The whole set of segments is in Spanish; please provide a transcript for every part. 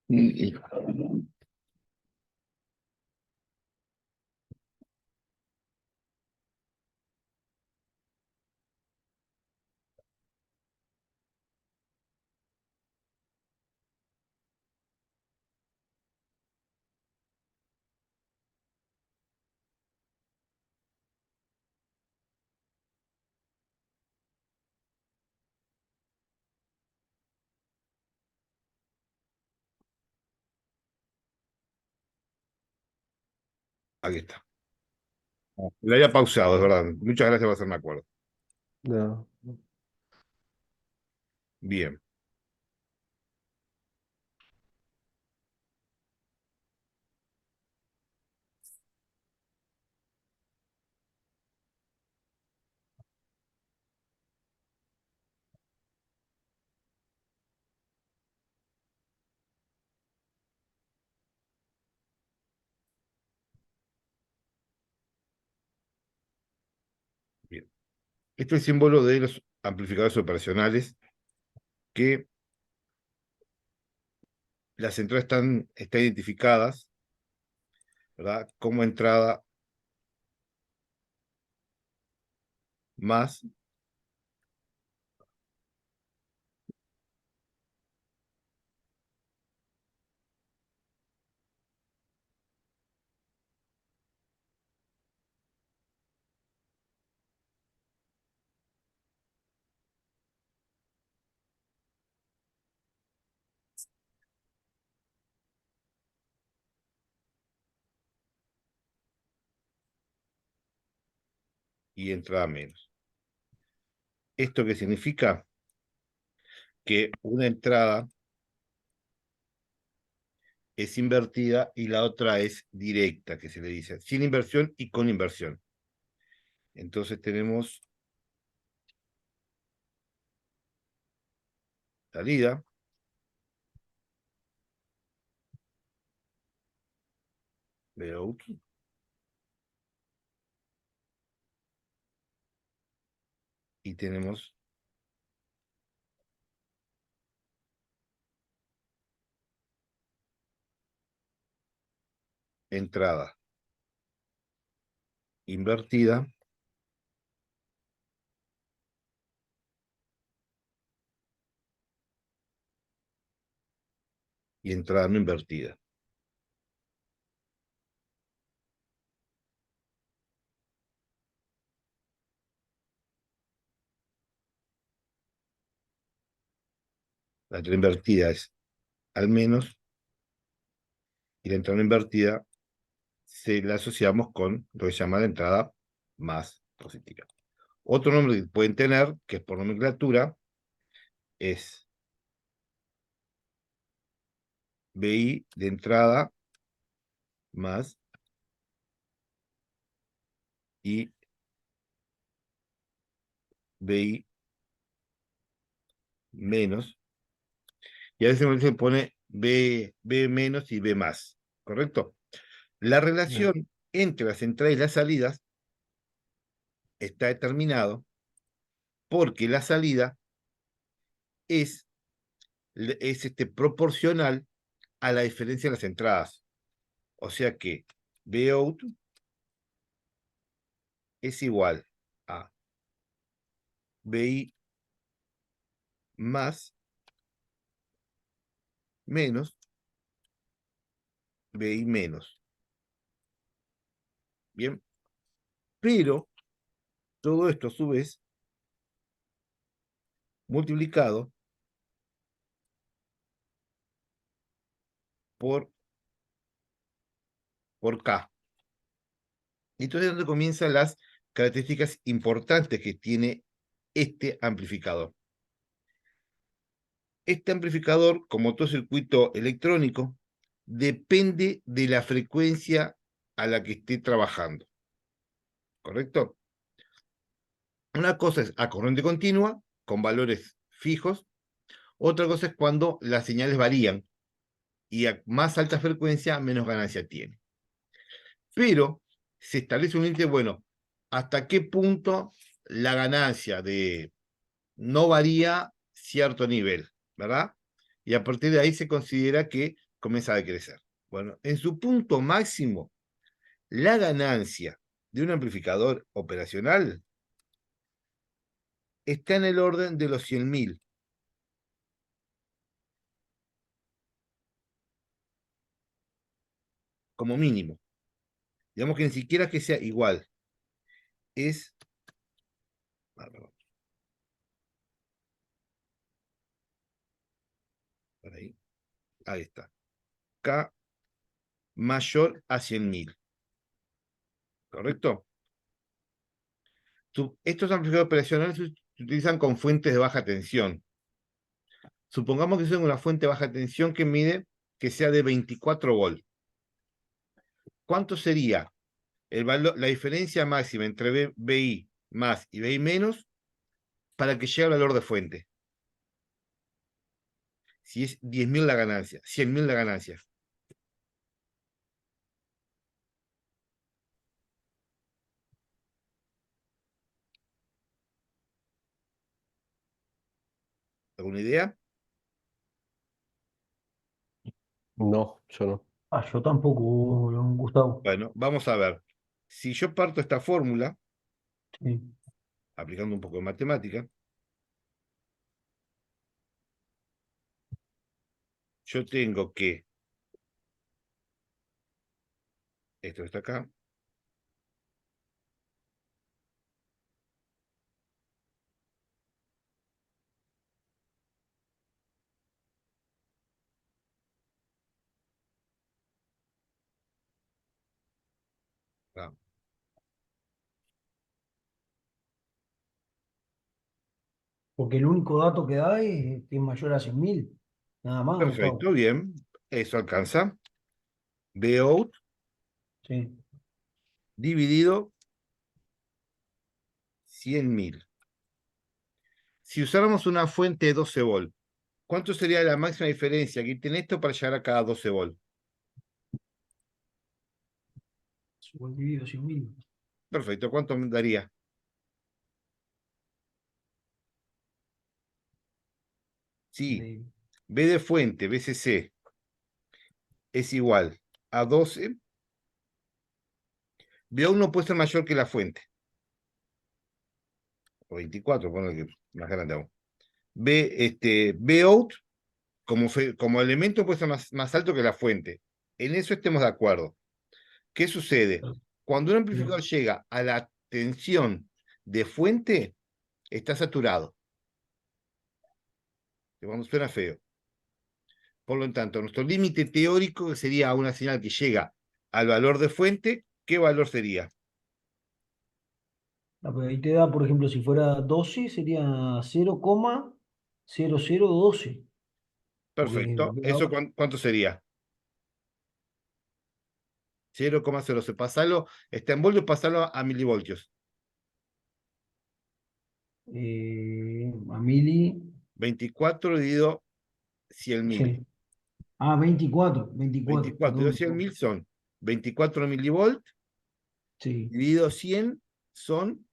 Y- Aquí está. Lo había pausado, es verdad. Muchas gracias por hacerme acuerdo. No. Bien. Bien. Este es el símbolo de los amplificadores operacionales que las entradas están identificadas, ¿verdad? Como entrada más y entrada menos. ¿Esto qué significa? Que una entrada es invertida y la otra es directa, que se le dice, sin inversión y con inversión. Entonces tenemos salida, layout, y tenemos entrada invertida y entrada no invertida. La entrada invertida es al menos y la entrada no invertida se la asociamos con lo que se llama la entrada más positiva. Otro nombre que pueden tener, que es por nomenclatura, es BI de entrada más y BI menos. Y a veces se pone B menos y B más, ¿correcto? La No. relación entre las entradas y las salidas está determinado porque la salida es proporcional a la diferencia de las entradas. O sea que Bout es igual a BI más menos BI menos. Bien, pero todo esto a su vez multiplicado por, por K. Y entonces es donde comienzan las características importantes que tiene este amplificador. Este amplificador, como todo circuito electrónico, depende de la frecuencia a la que esté trabajando. ¿Correcto? Una cosa es a corriente continua, con valores fijos. Otra cosa es cuando las señales varían. y a más alta frecuencia, menos ganancia tiene. Pero se establece un límite, bueno, ¿hasta qué punto la ganancia de no varía cierto nivel, ¿verdad? Y a partir de ahí se considera que comienza a decrecer. Bueno, en su punto máximo, la ganancia de un amplificador operacional está en el orden de los 100.000, como mínimo. Digamos que ni siquiera que sea igual. Es. Por ahí. Ahí está. K mayor a 100.000. ¿Correcto? Estos amplificadores operacionales se utilizan con fuentes de baja tensión. Supongamos que es una fuente de baja tensión que mide que sea de 24 volts. ¿Cuánto sería la diferencia máxima entre BI más y BI menos para que llegue al valor de fuente? Si es 10.000 la ganancia, 100.000 la ganancia. ¿Alguna idea? No, yo no. Ah, yo tampoco, Gustavo. Bueno, vamos a ver. Si yo parto esta fórmula, Sí. aplicando un poco de matemática, yo tengo que, esto está acá, ah, Porque el único dato que da es que es mayor a 100.000. Nada más, Gustavo. perfecto, bien, eso alcanza. Vout Sí. dividido 100.000. Si usáramos una fuente de 12 volt, ¿cuánto sería la máxima diferencia que tiene esto para llegar a cada 12 volt? Dividido 100.000. Perfecto, ¿cuánto me daría? Sí, De, B de fuente, BCC, es igual a 12. Vout no puede ser mayor que la fuente, o 24, ponle que más grande aún. Vout como elemento puede ser más alto que la fuente. En eso estemos de acuerdo. ¿Qué sucede? Cuando un amplificador llega a la tensión de fuente, está saturado. Que cuando suena feo. Por lo tanto, nuestro límite teórico sería una señal que llega al valor de fuente. ¿Qué valor sería? pero ahí te da, por ejemplo, si fuera 12 sería 0,0012. Perfecto. ¿Eso cuánto sería? 0,0. Pasalo, está en voltios, pasalo a milivoltios. A mili, 24 dividido 100.000. sí. Ah, 24, 24 dividido perdón. 100.000 son 24 milivolt Sí, dividido 100 son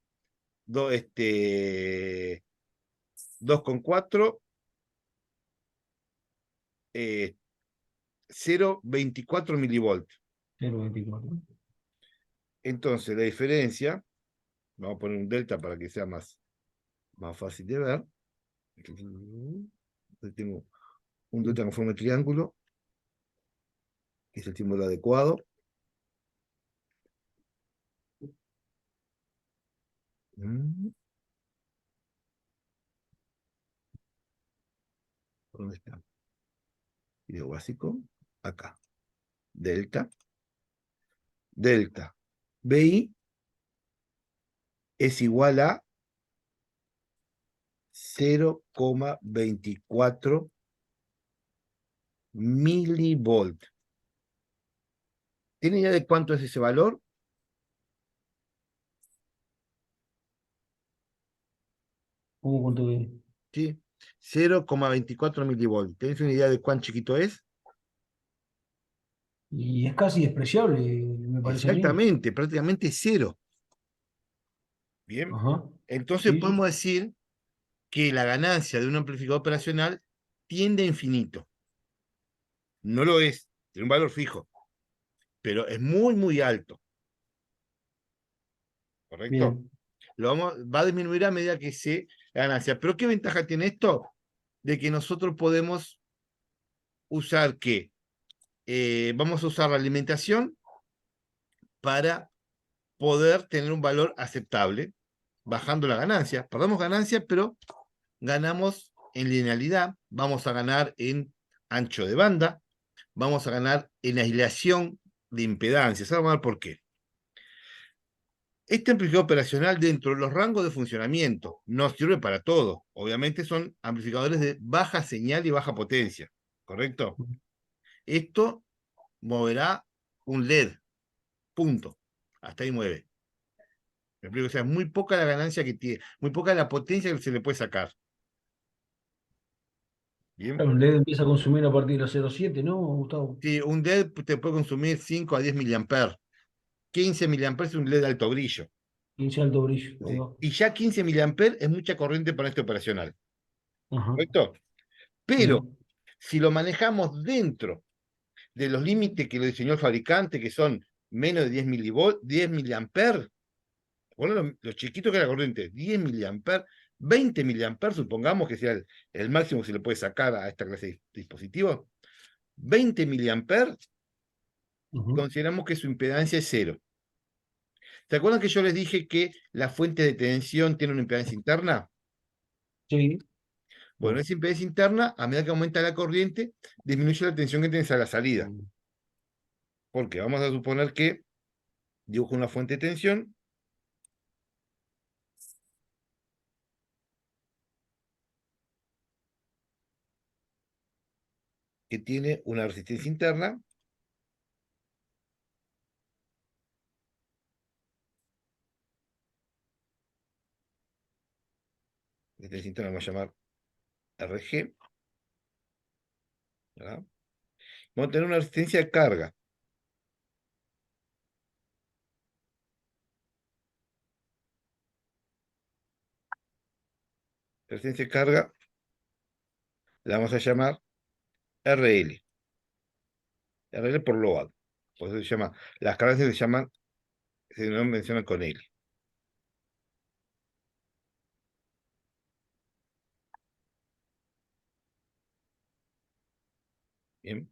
2,4, 0,24 milivolt. 0,24. Entonces, la diferencia, vamos a poner un delta para que sea más fácil de ver. Tengo un delta con forma de triángulo, que es el símbolo adecuado. ¿Dónde está? Video básico. Acá. Delta. Delta. BI es igual a 0,24 milivolt. ¿Tiene idea de cuánto es ese valor? ¿Cómo cuánto es? Sí. 0,24 milivolt. ¿Tenés una idea de cuán chiquito es? Y es casi despreciable, me parece a mí. Exactamente, prácticamente cero. Bien. Ajá. Entonces Sí, sí. podemos decir que la ganancia de un amplificador operacional tiende a infinito. No lo es, tiene un valor fijo, pero es muy, muy alto. ¿Correcto? Bien. Va a disminuir a medida que se ganancia. Pero ¿qué ventaja tiene esto? De que nosotros podemos usar vamos a usar la alimentación para poder tener un valor aceptable, bajando la ganancia. Perdemos ganancia, pero ganamos en linealidad, vamos a ganar en ancho de banda, vamos a ganar en aislación de impedancias. Vamos a ver por qué. Este amplificador operacional dentro de los rangos de funcionamiento nos sirve para todo. Obviamente son amplificadores de baja señal y baja potencia, ¿correcto? Esto moverá un LED, punto. Hasta ahí mueve. Me explico, o sea, es muy poca la ganancia que tiene, muy poca la potencia que se le puede sacar. Bien. Claro, un LED empieza a consumir a partir de los 0,7, ¿no, Gustavo? Sí, un LED te puede consumir 5 a 10 miliamperes. 15 miliamperes es un LED de alto brillo. 15 alto brillo. Ahí ¿Sí? va. Y ya 15 miliamperes es mucha corriente para este operacional. Ajá. ¿Correcto? Ahí Pero va. si lo manejamos dentro de los límites que lo diseñó el fabricante, que son menos de 10 milivolt, 10 miliamperes, bueno, lo chiquito que era la corriente, 10 miliamperes, 20 miliamperes, supongamos que sea el máximo que se le puede sacar a esta clase de dispositivos, 20 miliamperes, Ujú. consideramos que su impedancia es cero. ¿Se acuerdan que yo les dije que la fuente de tensión tiene una impedancia interna? Sí. Bueno, esa impedancia interna, a medida que aumenta la corriente, disminuye la tensión que tienes a la salida. Mm. Porque vamos a suponer que dibujo una fuente de tensión que tiene una resistencia interna. La resistencia interna la vamos a llamar RG. ¿Verdad? Vamos a tener una resistencia de carga. La resistencia de carga la vamos a llamar RL. RL por load. Por eso se llama, las cargas se llaman, se mencionan con L. Bien.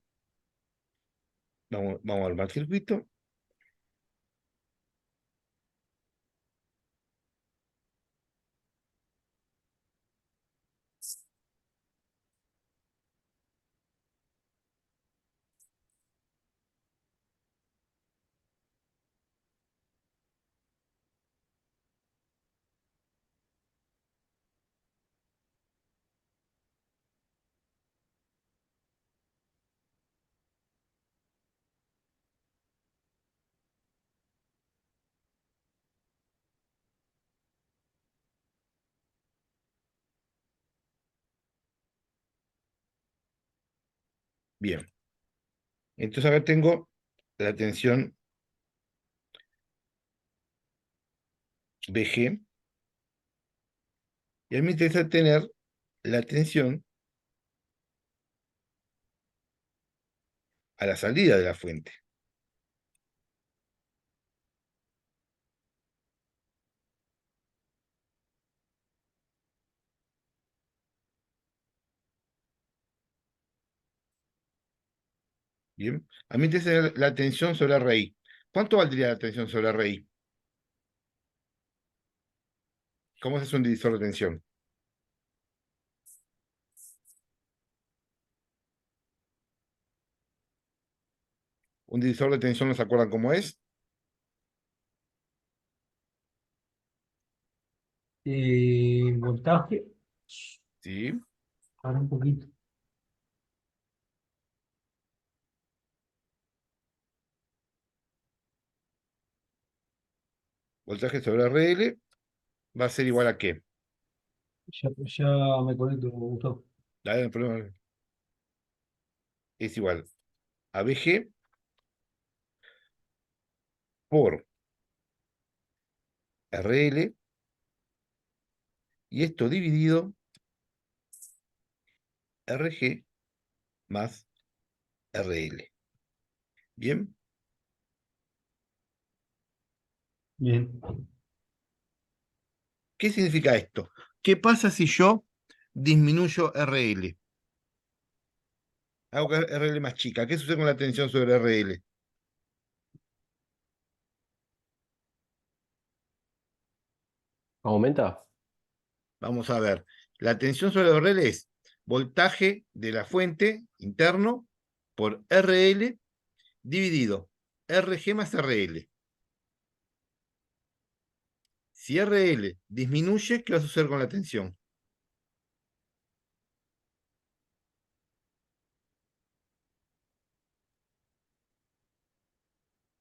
Vamos a armar el circuito. Bien. Entonces acá tengo la tensión BG. Y a mí me interesa tener la tensión a la salida de la fuente. Bien. A mí me interesa la tensión sobre RI. ¿Cuánto valdría la tensión sobre RI? ¿Cómo se hace un divisor de tensión? Un divisor de tensión, ¿no se acuerdan cómo es? Voltaje. Sí. Para un poquito. Voltaje sobre RL va a ser igual a qué. Ya me conecto, Gustavo. Dale, el problema es igual a BG por RL, y esto dividido RG más RL. ¿Bien? Bien. ¿Qué significa esto? ¿Qué pasa si yo disminuyo RL? Hago que RL más chica. ¿Qué sucede con la tensión sobre RL? ¿Aumenta? Vamos a ver. La tensión sobre RL es voltaje de la fuente interno por RL dividido RG más RL. Si RL disminuye, ¿qué va a suceder con la tensión?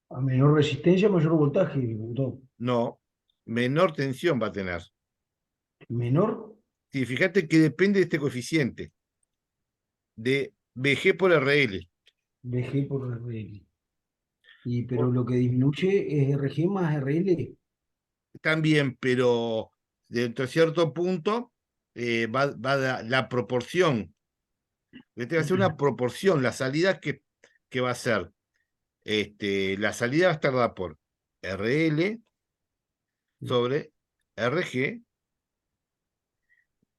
A menor resistencia, mayor voltaje, doctor. No, menor tensión va a tener. Menor, Sí, fíjate que depende de este coeficiente, de VG por RL. VG por RL. Pero Por- lo que disminuye es RG más RL. También, pero dentro de cierto punto va la proporción. Este va a ser una proporción. La salida que va a ser, la salida va a estar dada por RL sobre RG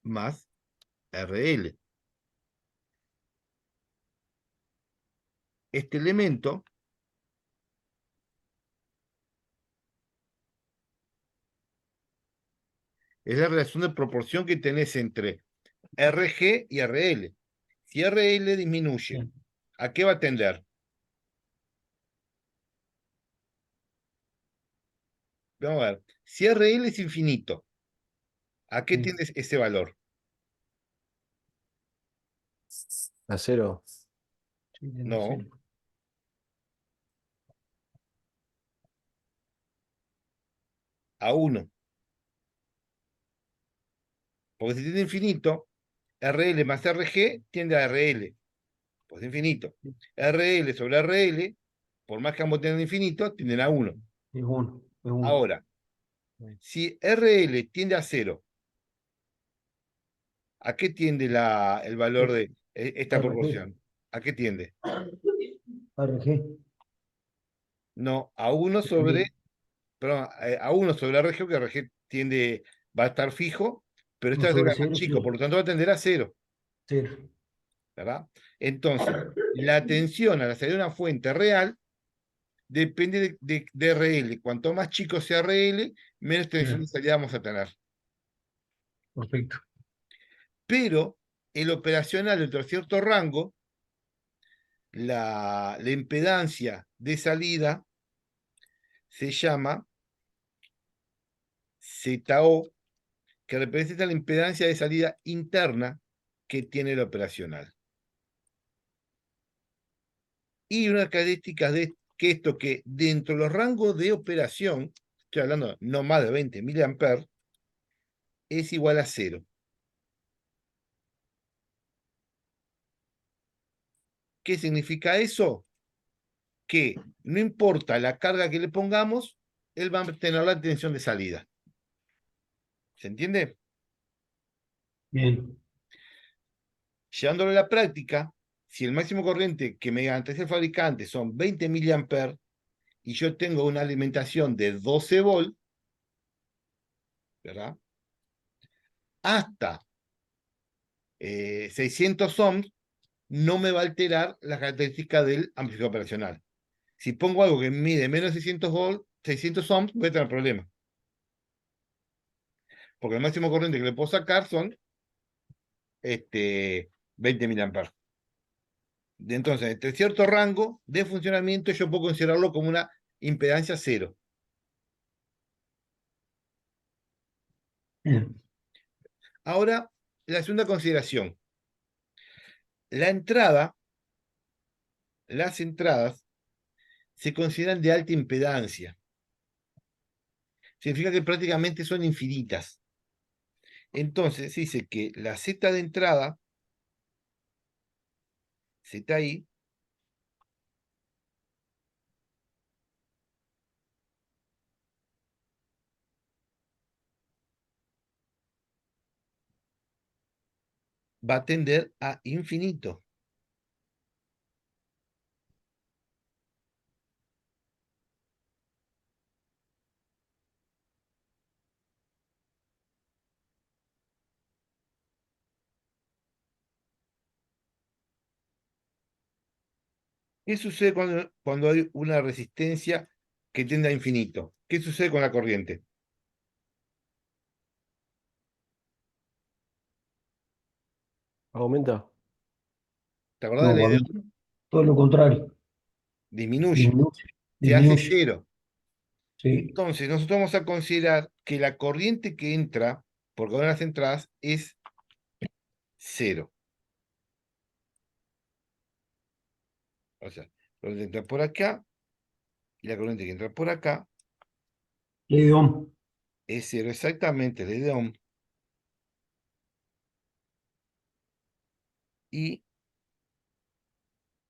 más RL. Este elemento es la relación de proporción que tenés entre RG y RL. Si RL disminuye, Bien. ¿a qué va a tender? Vamos a ver. Si RL es infinito, ¿a qué Sí, tiende ese valor? ¿A cero? sí, tiene que No, ser. a 1. Porque si tiende infinito, RL más RG tiende a RL. Pues infinito. RL sobre RL, por más que ambos tengan infinito, tienden a 1. Es uno, es uno. Ahora, si RL tiende a 0, ¿a qué tiende el valor de esta RG. proporción? ¿A qué tiende? RG. No, a 1 sobre, También. perdón, a 1 sobre RG, que RG va a estar fijo, pero No este va a ser sobre más cero, chico, por sí. lo tanto va a tender a 0, Cero. ¿verdad? Entonces, la tensión a la salida de una fuente real depende de RL. Cuanto más chico sea RL, menos tensión de Bien. salida vamos a tener. Perfecto. Pero el operacional dentro de cierto rango, la impedancia de salida se llama ZO, que representa la impedancia de salida interna que tiene el operacional. Y una característica de que esto que dentro de los rangos de operación, estoy hablando no más de 20 mA, es igual a 0. ¿Qué significa eso? Que no importa la carga que le pongamos, él va a tener la tensión de salida. ¿Se entiende? Bien. Llevándolo a la práctica, si el máximo corriente que me garantiza el fabricante son 20 mA y yo tengo una alimentación de 12 volt, ¿verdad? Hasta 600 ohms no me va a alterar la característica del amplificador operacional. Si pongo algo que mide menos de 600 volt, 600 ohms, voy a tener problemas. Porque el máximo corriente que le puedo sacar son 20 mA. Entonces, entre cierto rango de funcionamiento, yo puedo considerarlo como una impedancia cero. Bien. Ahora, la segunda consideración. La entrada, las entradas se consideran de alta impedancia. Significa que prácticamente son infinitas. Entonces, se dice que la Z de entrada, ZI, va a tender a infinito. ¿Qué sucede cuando hay una resistencia que tiende a infinito? ¿Qué sucede con la corriente? Aumenta. ¿Te acordás de No, la para idea? mí todo lo contrario. Disminuye, Disminuye, se hace disminuye. cero. Sí, Entonces, nosotros vamos a considerar que la corriente que entra por cada una de las entradas es cero. O sea, la corriente entra por acá y la corriente que entra por acá ley de Ohm. es cero exactamente, ley de Ohm, y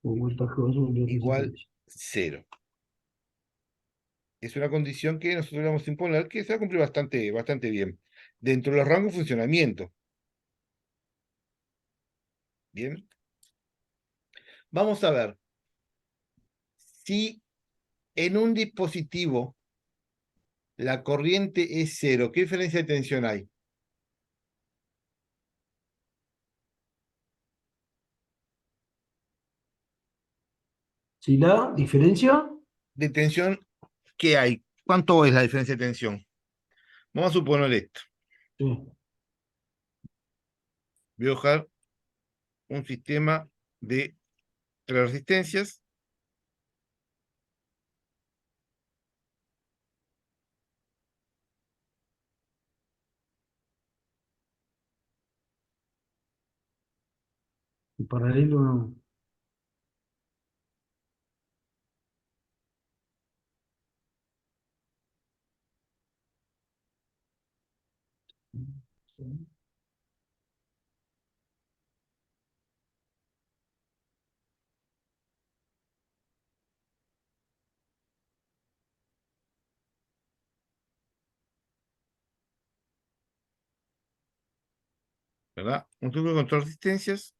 O voltaje básico de igual resistencia. cero. Es una condición que nosotros vamos a imponer que se va a cumplir bastante bien. Dentro de los rangos de funcionamiento. Bien. Vamos a ver si en un dispositivo la corriente es cero. ¿Qué diferencia de tensión hay? Si la diferencia, De tensión, ¿qué hay? ¿Cuánto es la diferencia de tensión? Vamos a suponer esto. sí, Voy a dibujar un sistema de tres resistencias. en paralelo no. ¿Verdad? Un tubo con tres resistencias.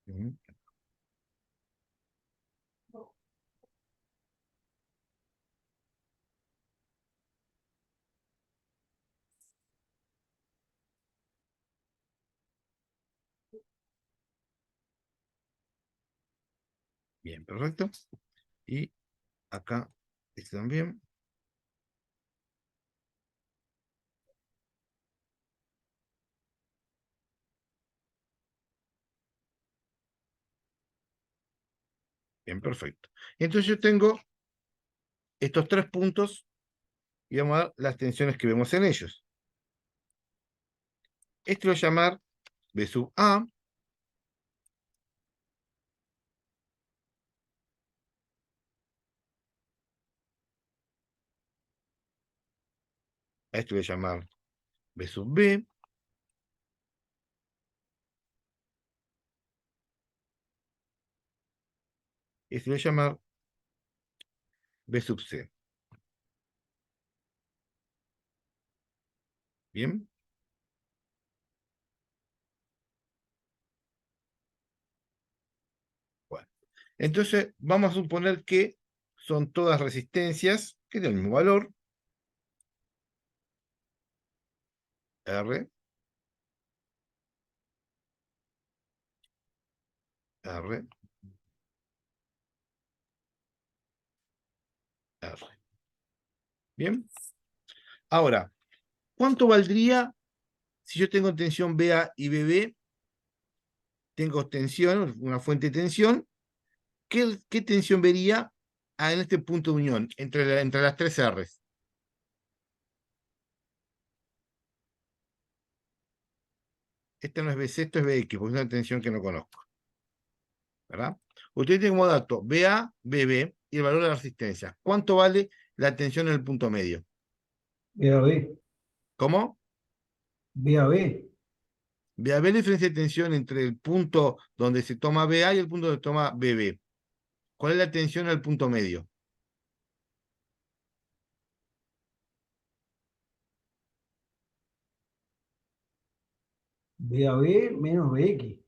Ujú. Bien, perfecto. Y acá este también. Bien, perfecto. Entonces yo tengo estos tres puntos y vamos a dar las tensiones que vemos en ellos. Este lo voy a llamar B sub A. A este lo voy a llamar B sub B. Este lo voy a llamar B sub C. Bien. Bueno. Entonces vamos a suponer que son todas resistencias que tienen el mismo valor. R, R, R. Bien. Ahora, ¿cuánto valdría si yo tengo tensión BA y BB? Tengo tensión, una fuente de tensión. ¿Qué tensión vería en este punto de unión entre las tres R's? Esta no es BC, esto es BX, porque es una tensión que no conozco. ¿Verdad? Usted tiene como dato BA, BB, y el valor de la resistencia. ¿Cuánto vale la tensión en el punto medio? B a B. ¿Cómo? B a B. Ve a ver la diferencia de tensión entre el punto donde se toma BA y el punto donde se toma BB. ¿Cuál es la tensión al punto medio? B a B menos BX.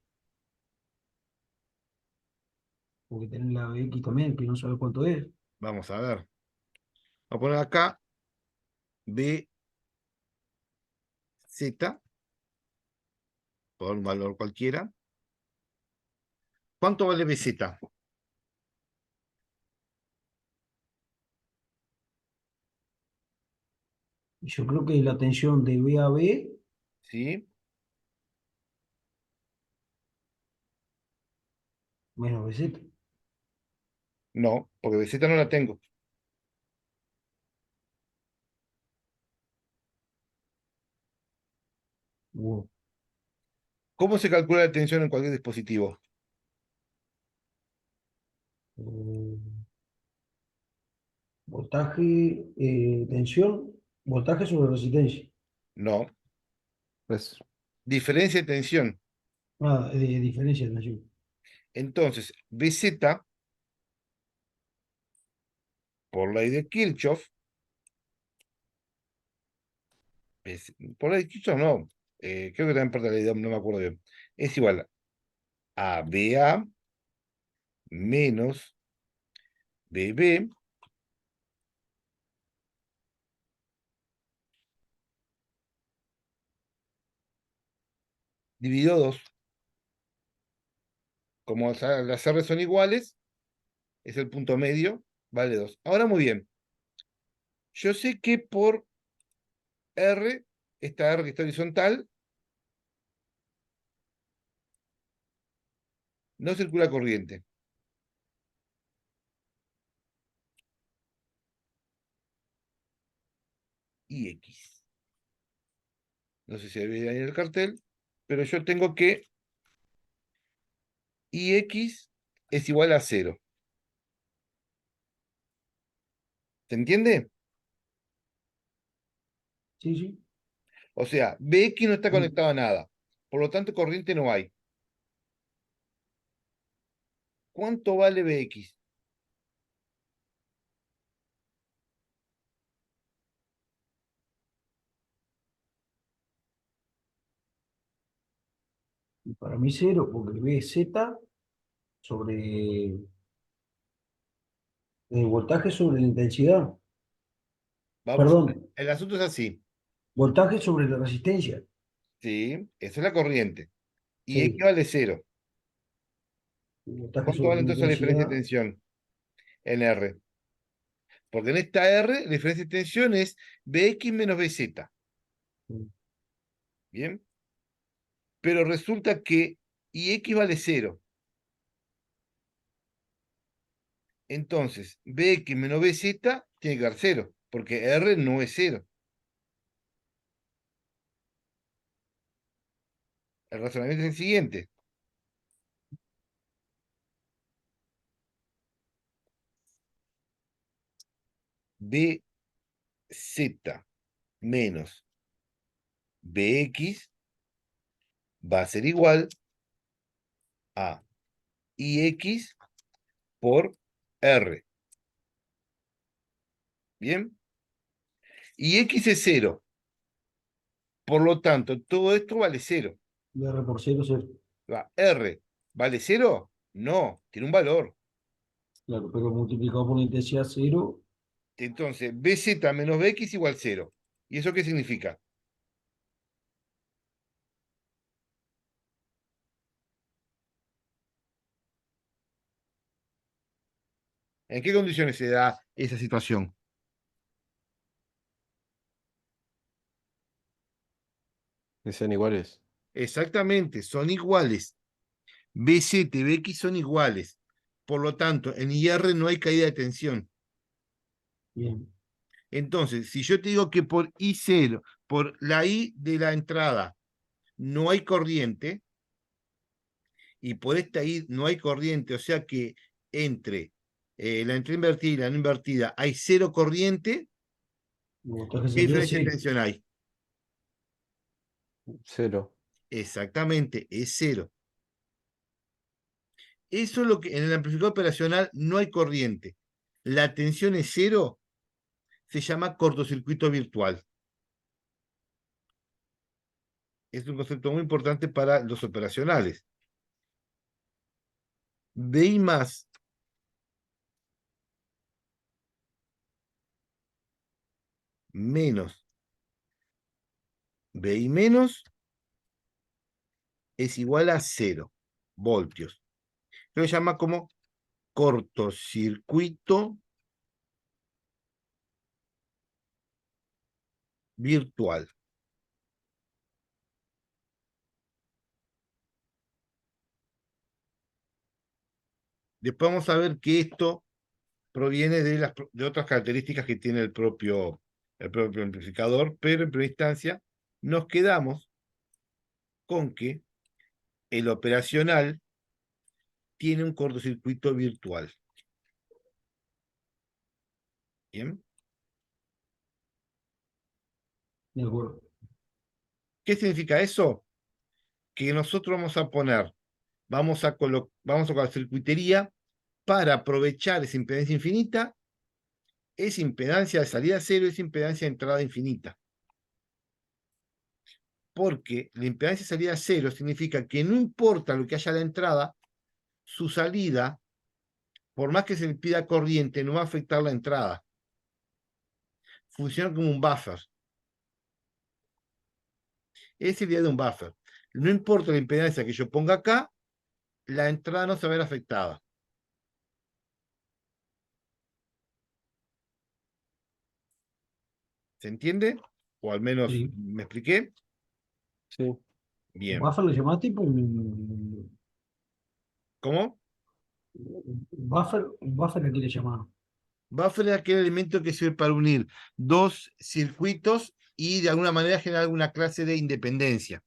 Porque tenés la BX también, que no sabes cuánto es. Vamos a ver. Voy a poner acá BZ por un valor cualquiera. ¿Cuánto vale BZ? Y yo creo que la tensión de B a B ¿Sí? menos BZ. No, porque BZ no la tengo. Wow. ¿Cómo se calcula la tensión en cualquier dispositivo? Eh, voltaje, tensión, voltaje sobre resistencia. No. Pues, Diferencia de tensión. Ah, diferencia de tensión. Entonces, BZ, por ley de Kirchhoff, por ley de Kirchhoff no, creo que también por la ley de Ohm, no me acuerdo bien, es igual a BA menos BB dividido 2. Como las R son iguales, es el punto medio, vale 2. Ahora muy bien, yo sé que por R, esta R que está horizontal, no circula corriente. Y X. No sé si ve ahí en el cartel, pero yo tengo que IX es igual a 0. ¿Se entiende? Sí, sí. O sea, BX no está Mm. conectado a nada. Por lo tanto, corriente no hay. ¿Cuánto vale BX? Y para mí cero, porque BZ sobre voltaje sobre la intensidad. Vamos, Perdón, el asunto es así. voltaje sobre la resistencia. Sí, esa es la corriente. Y X Sí, vale 0. voltaje ¿Cuánto sobre vale la entonces la diferencia de intensidad. tensión en R? Porque en esta R, la diferencia de tensión es BX menos BZ. Mm. ¿Bien? Pero resulta que IX vale 0. Entonces, BX menos BZ tiene que dar 0, porque R no es 0. El razonamiento es el siguiente. BZ menos BX va a ser igual a IX por R. ¿Bien? Y X es 0. Por lo tanto, todo esto vale 0. Y R por cero, cero. R, ¿vale 0? No, tiene un valor. Claro, pero multiplicado por la intensidad cero. Entonces, BZ menos BX igual 0. ¿Y eso qué significa? ¿En qué condiciones se da esa situación? que sean iguales. Exactamente, son iguales. BZ y BX son iguales. Por lo tanto, en IR no hay caída de tensión. Bien. Entonces, si yo te digo que por I0, por la I de la entrada, no hay corriente, y por esta I no hay corriente, o sea que entre la entrada invertida y la no invertida, hay cero corriente, Entonces ¿qué sería diferencia de cero. tensión hay? Cero. Exactamente, es cero. Eso es lo que en el amplificador operacional no hay corriente. La tensión es cero, se llama cortocircuito virtual. Es un concepto muy importante para los operacionales. BI más menos BI menos es igual a 0 voltios. Lo llama como cortocircuito virtual. Después vamos a ver que esto proviene de otras características que tiene el propio amplificador, pero en primera instancia nos quedamos con que el operacional tiene un cortocircuito virtual. ¿Bien? De acuerdo. ¿Qué significa eso? Que nosotros vamos a colocar circuitería para aprovechar esa impedancia infinita, esa impedancia de salida cero, esa impedancia de entrada infinita. Porque la impedancia de salida cero significa que no importa lo que haya a la entrada, su salida, por más que se le pida corriente, no va a afectar la entrada. Funciona como un buffer. Es la idea de un buffer. No importa la impedancia que yo ponga acá, la entrada no se va a ver afectada. ¿Se entiende? O al menos Sí. me expliqué. Sí. Bien. Buffer le llamás tipo ¿Cómo? buffer aquí le llamás. Buffer es aquel elemento que sirve para unir dos circuitos y de alguna manera generar alguna clase de independencia.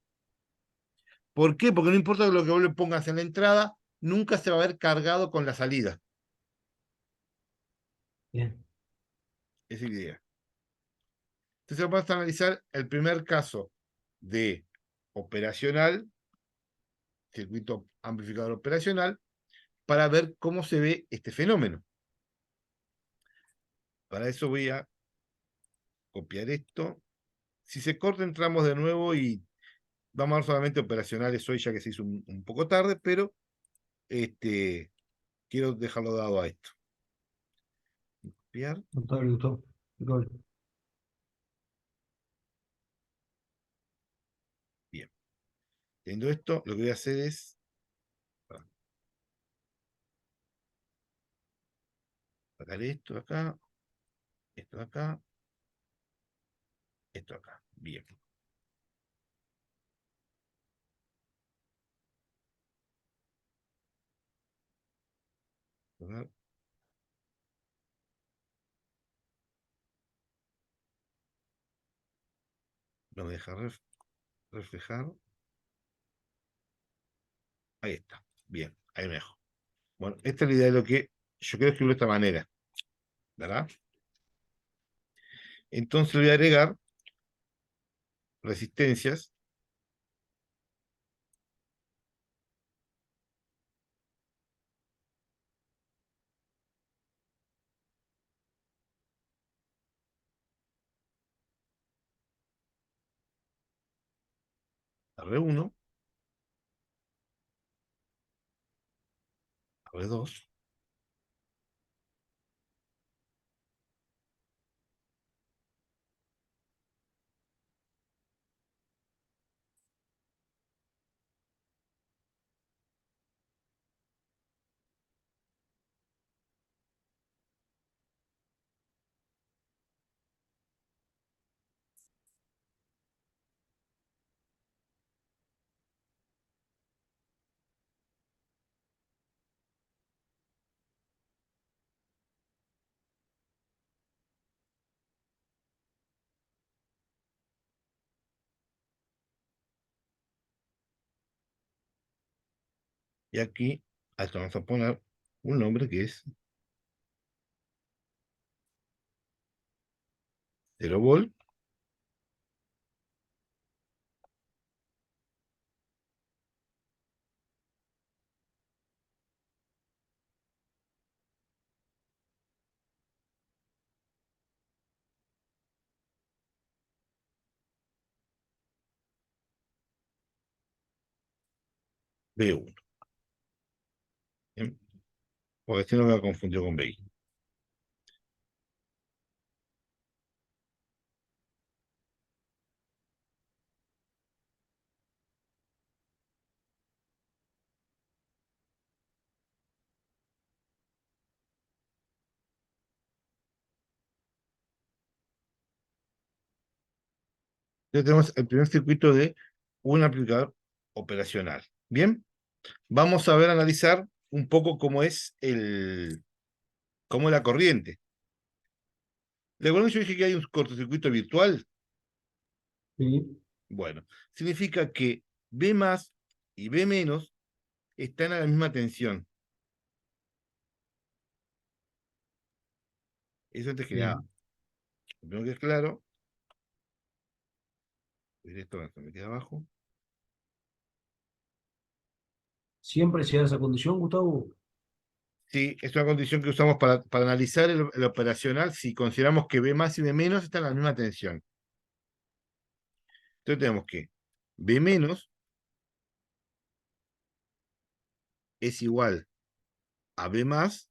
¿Por qué? Porque no importa lo que vos le pongas en la entrada, nunca se va a ver cargado con la salida. Bien. Esa es la idea. Entonces vamos a analizar el primer caso de operacional, circuito amplificador operacional, para ver cómo se ve este fenómeno. Para eso voy a copiar esto. Si se corta, entramos de nuevo y vamos a ver solamente operacionales hoy, ya que se hizo un poco tarde, pero quiero dejarlo dado a esto. Copiar. Notable, gustó. Notable. Bien. Teniendo esto, lo que voy a hacer es sacar esto de acá, esto de acá, esto de acá. Bien. A ver, no me deja reflejar. Ahí está. Bien, ahí me dejo. Bueno, esta es la idea de lo que yo quiero escribirlo de esta manera, ¿verdad? Entonces le voy a agregar resistencias, R1, R2, y aquí a esto vamos a poner un nombre que es 0 volt. B1. Bien. Porque si no me voy a confundir con BI. Ya tenemos el primer circuito de un amplificador operacional. Bien, vamos a ver, analizar un poco cómo es la corriente. ¿Recuerdan que yo dije que hay un cortocircuito virtual? Sí, Bueno, significa que B más y B menos están a la misma tensión. Eso antes que nada. bien. Lo primero que es claro, esto me queda abajo. ¿Siempre se da esa condición, Gustavo? Sí, es una condición que usamos para analizar el operacional si consideramos que B más y B menos están a la misma tensión. Entonces tenemos que B menos es igual a B más